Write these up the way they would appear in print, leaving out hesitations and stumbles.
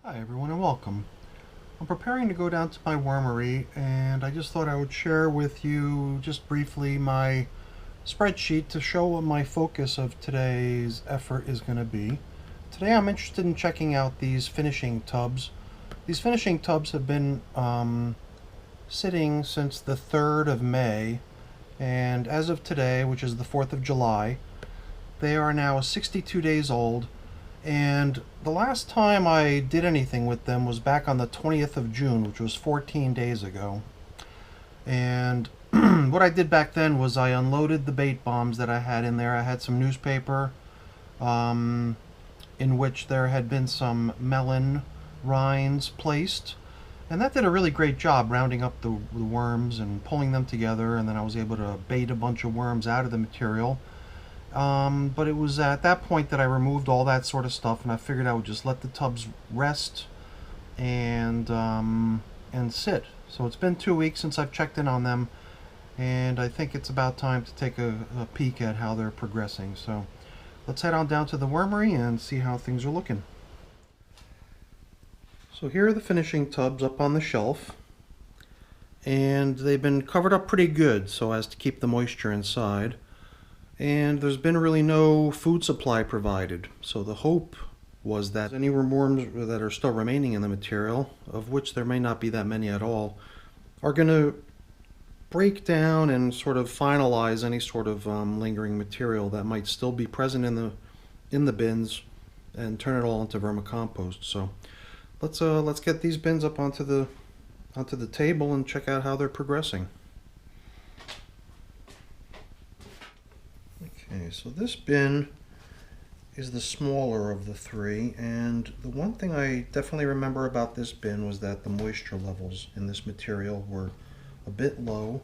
Hi everyone and welcome. I'm preparing to go down to my wormery and I just thought I would share with you just briefly my spreadsheet to show what my focus of today's effort is going to be. Today I'm interested in checking out these finishing tubs. These finishing tubs have been sitting since the 3rd of May, and as of today, which is the 4th of July, they are now 62 days old. And the last time I did anything with them was back on the 20th of June, which was 14 days ago. And what I did back then was I unloaded the bait bombs that I had in there. I had some newspaper um, in which there had been some melon rinds placed. And that did a really great job rounding up the worms and pulling them together. And then I was able to bait a bunch of worms out of the material. But it was at that point that I removed all that sort of stuff, and I figured I would just let the tubs rest and sit. So it's been 2 weeks since I've checked in on them, and I think it's about time to take a peek at how they're progressing. So let's head on down to the wormery and see how things are looking. So here are the finishing tubs up on the shelf, and they've been covered up pretty good so as to keep the moisture inside. And there's been really no food supply provided. So the hope was that any worms that are still remaining in the material, of which there may not be that many at all, are going to break down and sort of finalize any sort of lingering material that might still be present in the bins and turn it all into vermicompost. So let's get these bins up onto the table and check out how they're progressing. Okay, so this bin is the smaller of the three, and the one thing I definitely remember about this bin was that the moisture levels in this material were a bit low,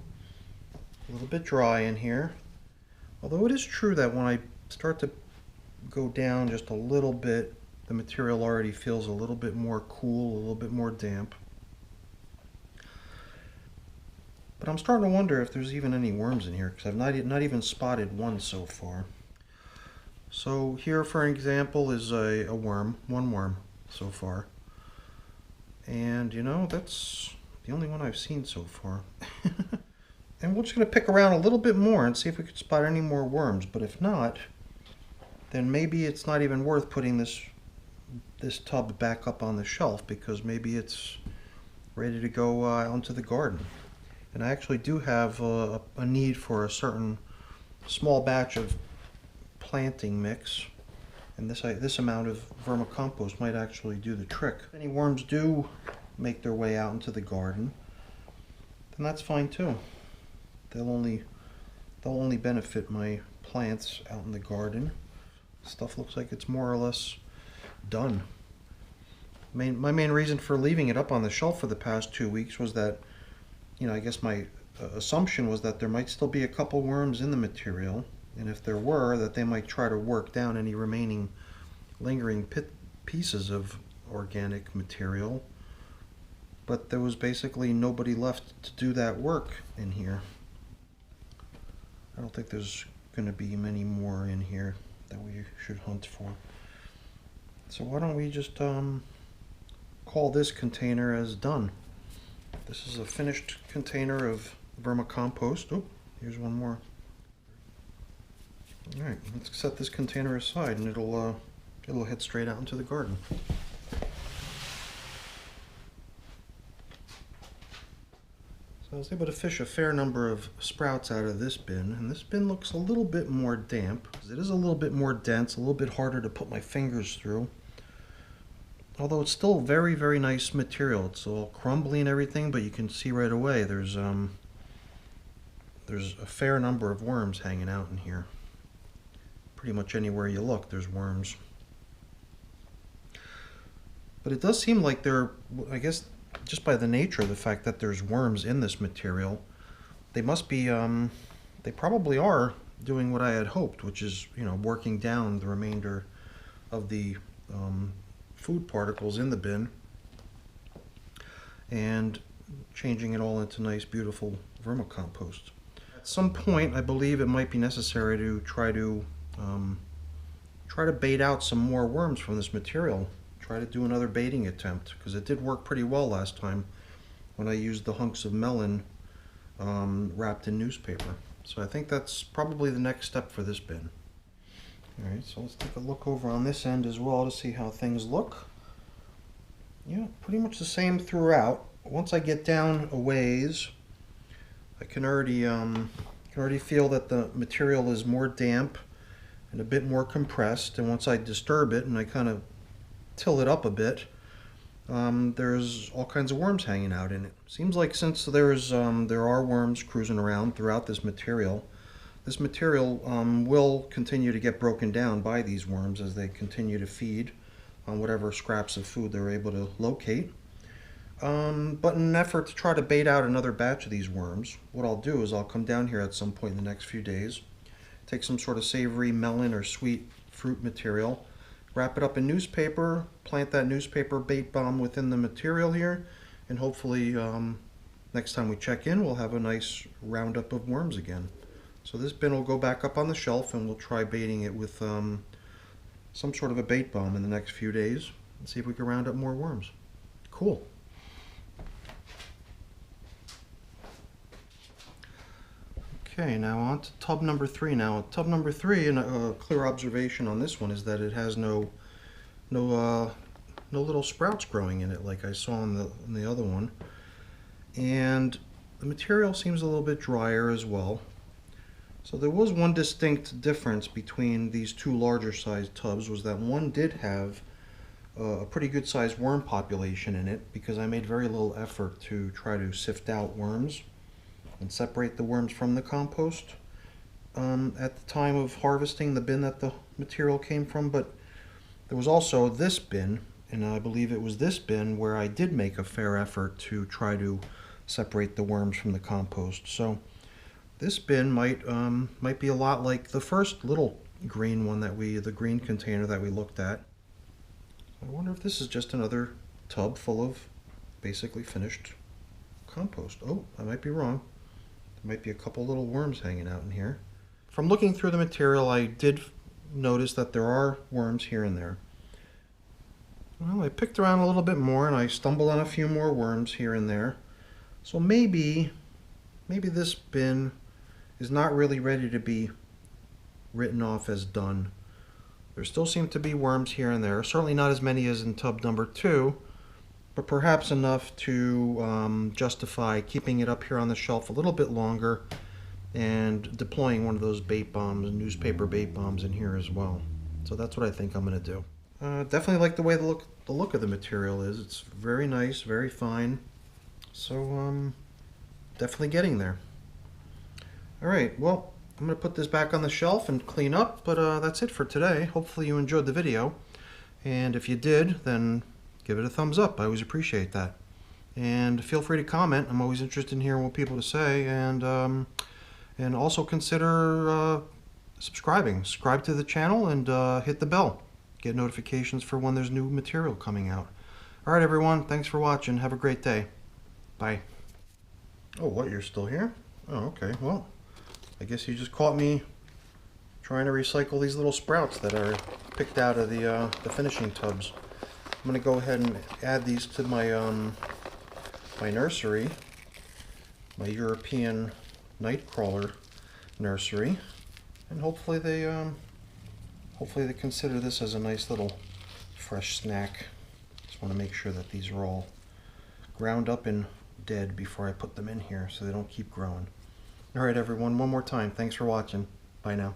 a little bit dry in here. Although it is true that when I start to go down just a little bit, the material already feels a little bit more cool, a little bit more damp. But I'm starting to wonder if there's even any worms in here, because I've not even spotted one so far. So here, for example, is one worm so far. And you know, that's the only one I've seen so far. And we're just going to pick around a little bit more and see if we could spot any more worms. But if not, then maybe it's not even worth putting this tub back up on the shelf, because maybe it's ready to go onto the garden. And I actually do have a need for a certain small batch of planting mix, and this amount of vermicompost might actually do the trick. If any worms do make their way out into the garden, then that's fine too. They'll only benefit my plants out in the garden. Stuff looks like it's more or less done. My main reason for leaving it up on the shelf for the past 2 weeks was that, you know, I guess my assumption was that there might still be a couple worms in the material, and if there were, that they might try to work down any remaining lingering pieces of organic material. But there was basically nobody left to do that work in here. I don't think there's going to be many more in here that we should hunt for. So why don't we just call this container as done. This is a finished container of vermicompost. Oh, here's one more. All right, let's set this container aside, and it'll head straight out into the garden. So I was able to fish a fair number of sprouts out of this bin, and this bin looks a little bit more damp. It is a little bit more dense, a little bit harder to put my fingers through. Although it's still very, very nice material. It's all crumbly and everything, but you can see right away there's a fair number of worms hanging out in here. Pretty much anywhere you look, there's worms. But it does seem like I guess just by the nature of the fact that there's worms in this material, they must be, they probably are doing what I had hoped, which is, you know, working down the remainder of the food particles in the bin and changing it all into nice, beautiful vermicompost. At some point, I believe it might be necessary to try to bait out some more worms from this material. try to do another baiting attempt, because it did work pretty well last time when I used the hunks of melon wrapped in newspaper. So I think that's probably the next step for this bin. Alright, so let's take a look over on this end as well to see how things look. Yeah, pretty much the same throughout. Once I get down a ways, I can already feel that the material is more damp and a bit more compressed. And once I disturb it and I kind of till it up a bit, there's all kinds of worms hanging out in it. Seems like since there are worms cruising around throughout this material will continue to get broken down by these worms as they continue to feed on whatever scraps of food they're able to locate. But in an effort to try to bait out another batch of these worms, what I'll do is I'll come down here at some point in the next few days, take some sort of savory melon or sweet fruit material, wrap it up in newspaper, plant that newspaper bait bomb within the material here, and hopefully next time we check in we'll have a nice roundup of worms again. So this bin will go back up on the shelf and we'll try baiting it with some sort of a bait bomb in the next few days and see if we can round up more worms. Cool. Okay, now on to tub number 3 now. Tub number 3, and a clear observation on this one is that it has no little sprouts growing in it like I saw in the other one. And the material seems a little bit drier as well. So there was one distinct difference between these two larger sized tubs, was that one did have a pretty good sized worm population in it, because I made very little effort to try to sift out worms and separate the worms from the compost at the time of harvesting the bin that the material came from. But there was also this bin, and I believe it was this bin where I did make a fair effort to try to separate the worms from the compost. So this bin might be a lot like the first little green one the green container that we looked at. I wonder if this is just another tub full of basically finished compost. Oh, I might be wrong. Might be a couple little worms hanging out in here. From looking through the material, I did notice that there are worms here and there. Well, I picked around a little bit more and I stumbled on a few more worms here and there. So maybe this bin is not really ready to be written off as done. There still seem to be worms here and there, certainly not as many as in tub number 2, but perhaps enough to justify keeping it up here on the shelf a little bit longer and deploying one of those bait bombs, newspaper bait bombs in here as well. So that's what I think I'm going to do. Definitely like the way the look of the material is. It's very nice, very fine. So definitely getting there. Alright, well, I'm going to put this back on the shelf and clean up, but that's it for today. Hopefully you enjoyed the video, and if you did, then give it a thumbs up. I always appreciate that. And feel free to comment. I'm always interested in hearing what people to say, and also consider subscribing. Subscribe to the channel and hit the bell. Get notifications for when there's new material coming out. Alright everyone, thanks for watching. Have a great day. Bye. Oh, what, you're still here? Oh, okay. Well, I guess you just caught me trying to recycle these little sprouts that are picked out of the finishing tubs. I'm going to go ahead and add these to my my nursery, my European nightcrawler nursery, and hopefully they consider this as a nice little fresh snack. Just want to make sure that these are all ground up and dead before I put them in here so they don't keep growing. Alright everyone, one more time, thanks for watching. Bye now.